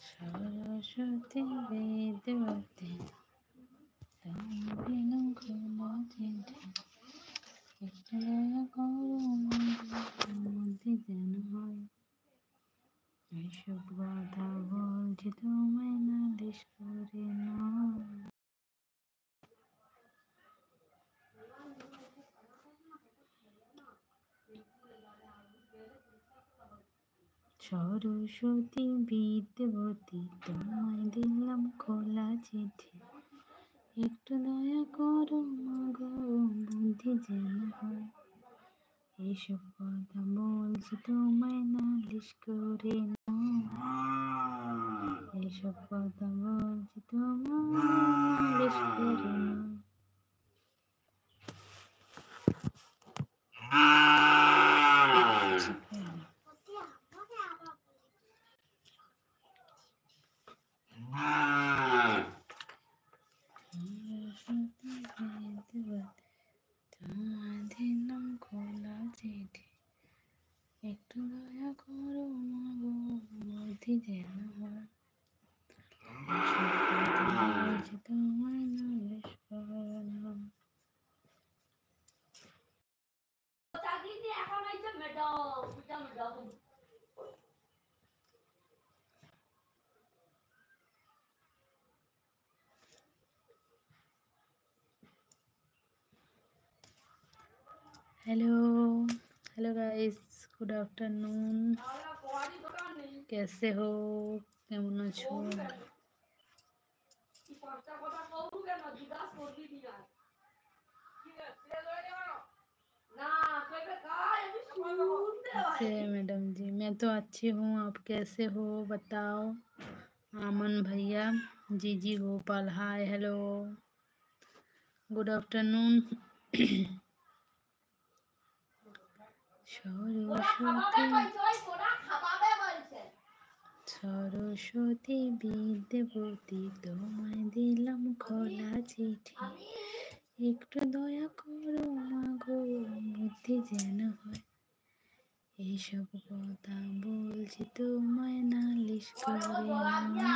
সরস্বতী বিদ্যাবতী এইসব কথা বলছি তোমায় নালিশ করে না। সরস্বতী বিদ্যাবতী তোমায় দিলাম খোলা চিঠি, একটু দয়া করো মাগো বুদ্ধি যেন হয়। এইসব কথা বলছি তোমায় নালিশ করে না। এইসব কথা বলছি তোমায় নালিশ করে না। তোমায় দিলাম খোলা চিঠি, একটু দয়া করো মাগো বুদ্ধি যেন হয়। এইসব কথা বলছি তোমায় নালিশ করে না। Hello guys, good afternoon. कैसे हो, কেমন আছো? कैसे मैडम जी? मैं तो अच्छी हूँ, आप कैसे हो बताओ? आमन भैया, जीजी Gopal, hi hello, good afternoon. Saraswati বিদ্যাবতী তোমায় দিলাম খোলা চিঠি, একটু দয়া করো মাগো বুদ্ধি যেন হয়। এইসব কথা বলছি তোমায় নালিশ করে না।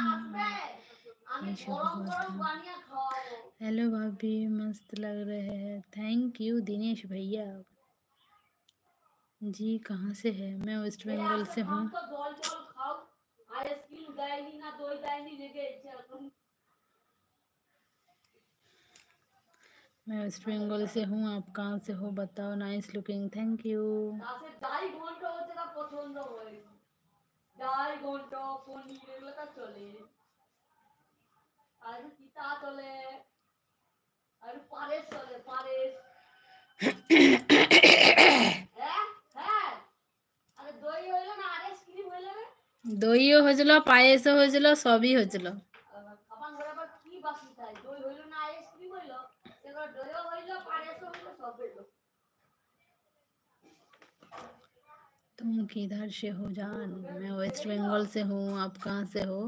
এইসব কথা। हेलो भाभी, मस्त लग रहे हैं। थैंक यू दिनेश भैया जी। कहाँ से है? मैं वेस्ट बंगाल से हूँ। मैं वेस्ट बंगाल से हूँ, आप कहाँ से हो बताओ? Nice looking, thank you. দইও হয়েছিল, পায়েসও হয়েছিল, সবই হয়েছিল। तुम किधर से हो जान? मैं वेस्ट बंगाल से हूँ, आप कहाँ से हो?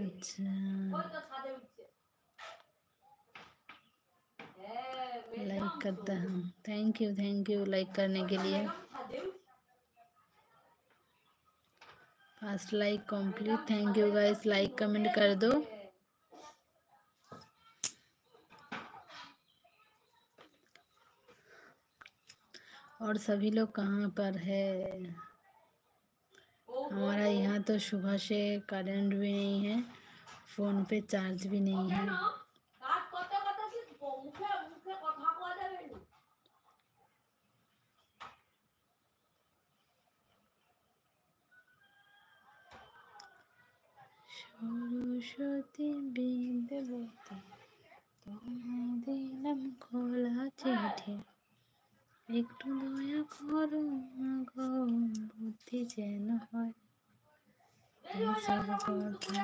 अच्छा, लाइक करता हूँ। थैंक यू लाइक करने के लिए। Fast like complete. Thank you guys, like comment कर दो। और सभी लोग कहाँ पर है? हमारा यहाँ तो सुबह से करंट भी नहीं है, फोन पे चार्ज भी नहीं है। সরস্বতী বিদ্যাবতী তোমায় দিলাম খোলা চিঠি, একটু দয়া করো মাগো বুদ্ধি যেন হয়। এইসব কথা